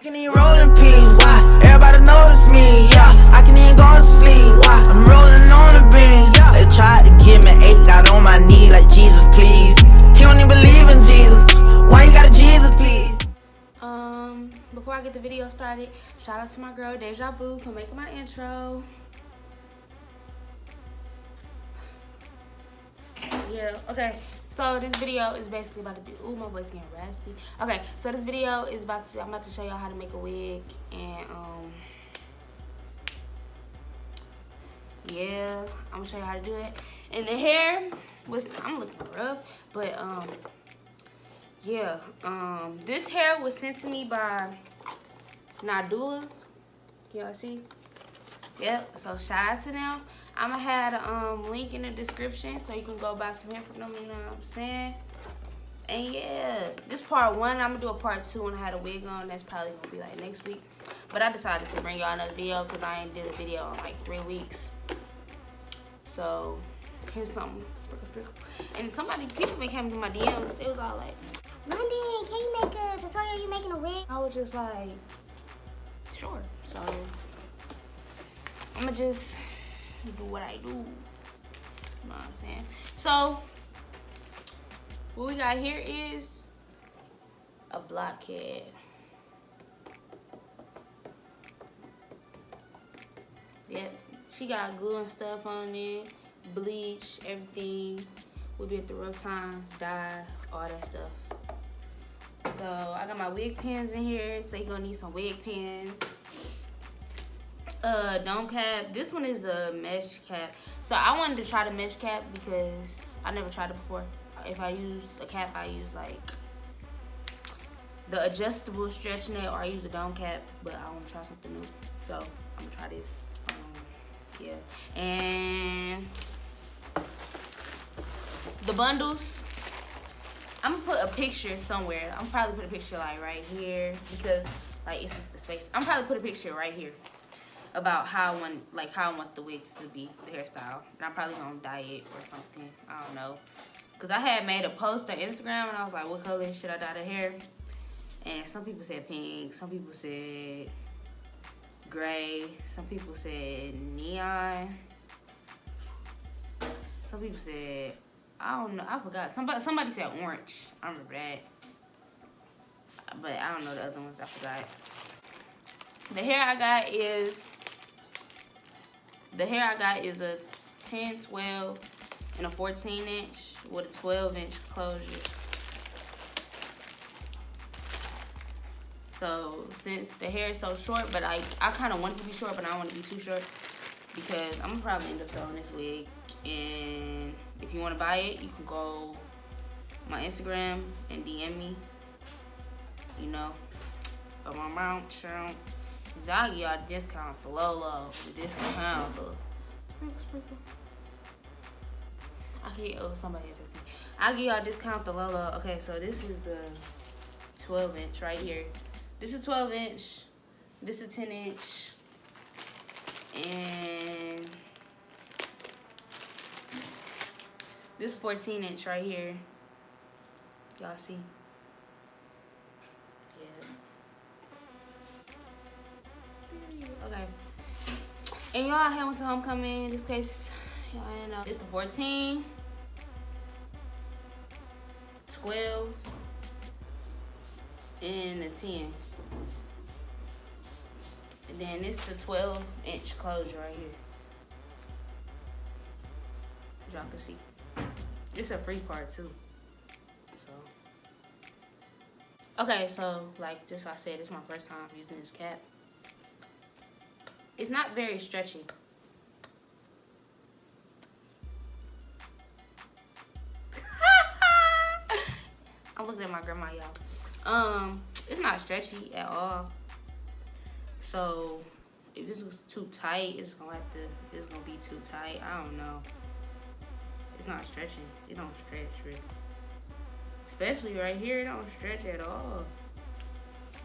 can even roll in peace, why? Everybody notice me, yeah. I can even go to sleep, why? I'm rolling on the beam, yeah. They tried to give me 8, got on my knee like Jesus, please. He don't even believe in Jesus. Why you got a Jesus, please? Before I get the video started, shout out to my girl Deja Vu for making my intro. Yeah, okay. So this video is basically about to be, ooh, my voice getting raspy. Okay, so this video is about to be, I'm about to show y'all how to make a wig, and yeah, I'm gonna show you how to do it. And the hair was, I'm looking rough, but yeah, this hair was sent to me by Nadula. Y'all see? Yep, so shout out to them. I'ma have a link in the description so you can go buy some hair from them, you know what I'm saying? And yeah, this part 1. I'm gonna do a part 2 when I had a wig on. That's probably gonna be like next week. But I decided to bring y'all another video because I ain't did a video in like 3 weeks. So here's something, sprinkle. And people been coming to my DMs. It was all like, London, can you make a tutorial? You making a wig? I was just like, sure. So I'ma just do what I do. You know what I'm saying? So what we got here is a blockhead. Yep, she got glue and stuff on it, bleach, everything. We'll be at the rough times, dye, all that stuff. So I got my wig pins in here, so you're gonna need some wig pins. Dome cap. This one is a mesh cap. So I wanted to try the mesh cap because I never tried it before. If I use a cap, I use like the adjustable stretch net, or I use the dome cap, but I want to try something new. So I'm gonna try this. Yeah. And the bundles, I'm gonna put a picture somewhere. I'm probably put a picture like right here because like it's just the space. I'm probably put a picture right here about how I want the wigs to be, the hairstyle. And I'm probably gonna dye it or something. I don't know. Cause I had made a post on Instagram and I was like, what color should I dye the hair? And some people said pink, some people said gray, some people said neon, some people said, I don't know, I forgot. Somebody said orange. I remember that. But I don't know the other ones, I forgot. The hair I got is a 10, 12, and a 14 inch with a 12 inch closure. So since the hair is so short, but I kind of want it to be short, but I don't want it to be too short because I'm gonna probably end up selling this wig. And if you want to buy it, you can go my Instagram and DM me. You know, but my mount channel. I'll give y'all a discount, the low, the discount, the sprinkle. Somebody just me. I'll give y'all a discount, the low. Okay, so this is the 12 inch right here. This is 12 inch. This is 10 inch. And this is 14 inch right here. Y'all see? Okay. And y'all had went to homecoming. In this case, y'all didn't know. It's the 14, 12, and the 10. And then this the 12 inch closure right here. Y'all can see. It's a free part too. So. Okay, so like just like I said, this is my first time using this cap. It's not very stretchy. I'm looking at my grandma, y'all. It's not stretchy at all. So if this was too tight, it's gonna be too tight. I don't know. It's not stretching. It don't stretch really. Especially right here, it don't stretch at all.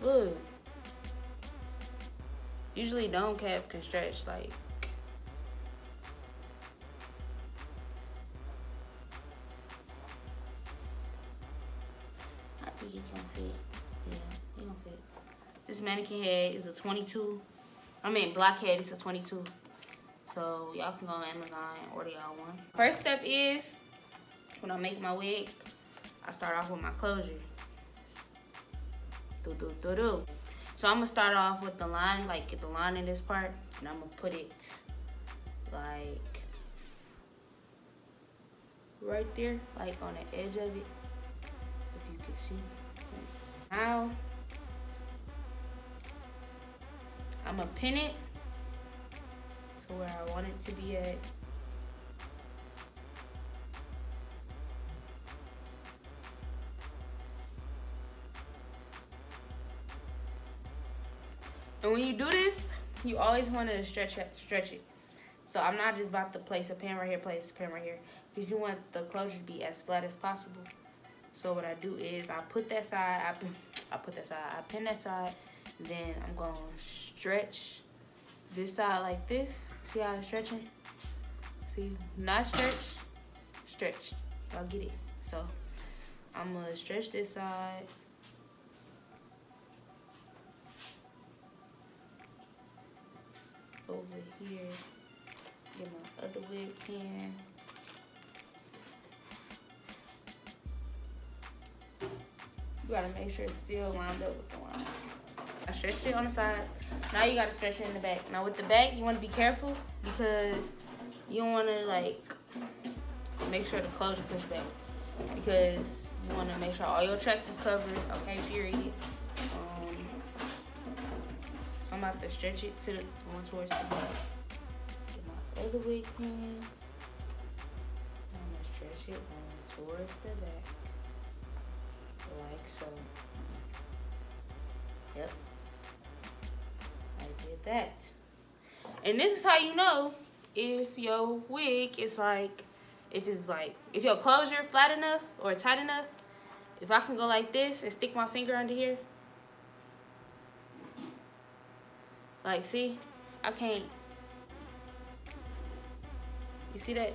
Look. Usually dome cap can stretch like. I think it can fit. Yeah, it gonna fit. This mannequin head is a 22. I mean, black head is a 22. So y'all can go on Amazon and order y'all one. First step is, when I make my wig, I start off with my closure. So I'm gonna start off with the line, like get the line in this part, and I'm gonna put it like right there, like on the edge of it, if you can see. Now I'm gonna pin it to where I want it to be at. And when you do this, you always want to stretch it. So I'm not just about to place a pin right here, place a pin right here, because you want the closure to be as flat as possible. So what I do is I put that side, I pin that side, then I'm going to stretch this side like this. See how it's stretching? See, not stretched. Y'all get it? So I'm going to stretch this side. Over here, get my other wig pin. You gotta make sure it's still lined up with the line. I stretched it on the side. Now you gotta stretch it in the back. Now with the back, you wanna be careful because you don't wanna like make sure the closure push back, because you wanna make sure all your tracks is covered. Okay, period. I'm about to stretch it to the one towards the back. Get my other wig pin. I'm gonna stretch it on towards the back, like so. Yep, I did that. And this is how you know if your wig is like, if your closure flat enough or tight enough. If I can go like this and stick my finger under here. Like, see, I can't. You see that?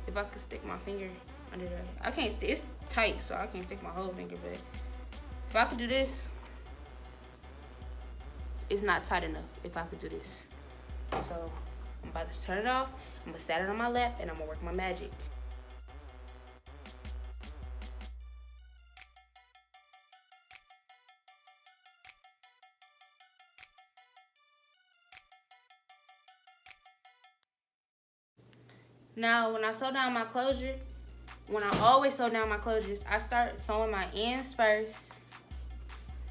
If I could stick my finger under there, I can't. It's tight, so I can't stick my whole finger. But if I could do this, it's not tight enough. If I could do this, so I'm about to turn it off. I'm gonna set it on my lap, and I'm gonna work my magic. Now, when I sew down my closure, when I always sew down my closures, I start sewing my ends first.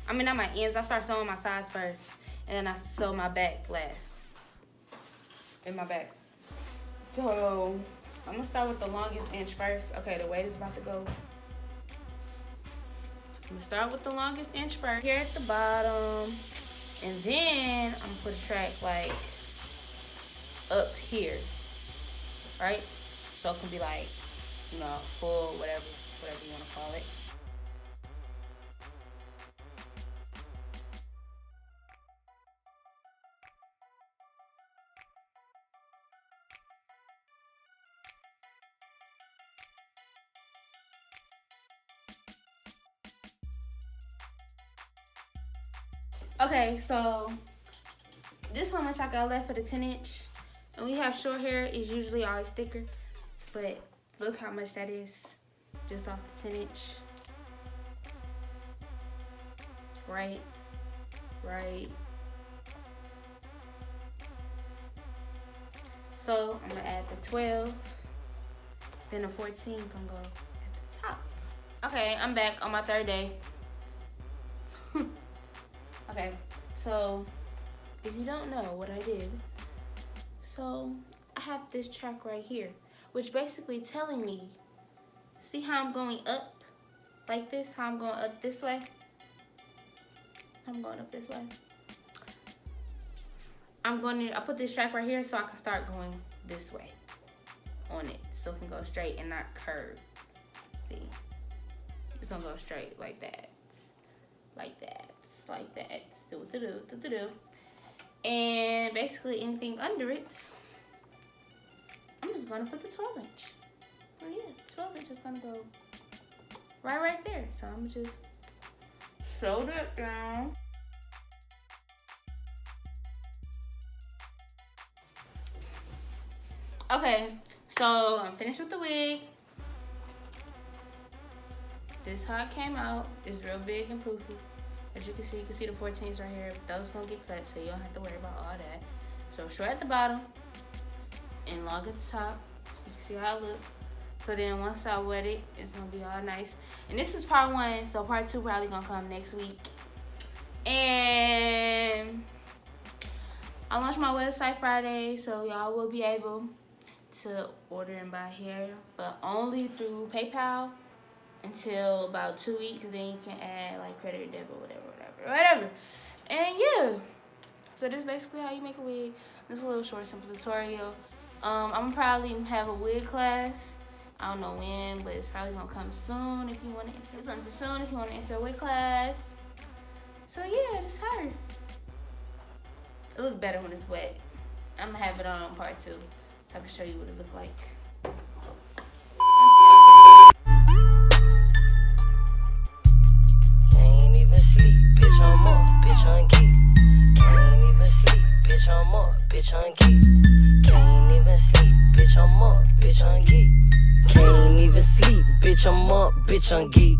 I mean, not my ends, I start sewing my sides first, and then I sew my back last. In my back. So, I'm gonna start with the longest inch first. Okay, the weight is about to go. I'm gonna start with the longest inch first, here at the bottom, and then I'm gonna put a track like up here. Right? So it can be like, you know, full, whatever you want to call it. Okay, so this is how much I got left for the 10-inch. And we have short hair, is usually always thicker, but look how much that is just off the 10-inch. Right. So I'm gonna add the 12, then the 14 gonna go at the top. Okay, I'm back on my third day. Okay, so if you don't know what I did, so I have this track right here, which basically telling me, see how I'm going up like this, how I'm going up this way? I'm going up this way. I put this track right here so I can start going this way on it, so it can go straight and not curve. See, it's gonna go straight like that, like that, like that. Do. And basically anything under it, I'm just gonna put the 12-inch. Well, yeah, 12-inch is gonna go right there. So I'm just sewed it down. Okay, so I'm finished with the wig. This is how it came out. It's real big and poofy. As you can see the 14s right here. Those gonna get cut, so you don't have to worry about all that. So short at the bottom and long at the top. So you can see how it looks. So then once I wet it, it's gonna be all nice. And this is part 1, so part 2 probably gonna come next week. And I launched my website Friday, so y'all will be able to order and buy hair, but only through PayPal until about 2 weeks. Then you can add like credit or debit or whatever. And yeah, so this is basically how you make a wig. This is a little short, simple tutorial. I'm gonna probably have a wig class. I don't know when, but it's probably gonna come soon if you want to enter. It's gonna come soon if you want to enter a wig class. So yeah, this is her. It looks better when it's wet. I'm gonna have it on part 2, so I can show you what it look like. Can't even sleep, bitch, I'm up, bitch, I'm geek. Can't even sleep, bitch, I'm up, bitch, I'm geek. Can't even sleep, bitch, I'm up, bitch, I'm geek. Can't even sleep, bitch, I'm up, bitch, I'm geek.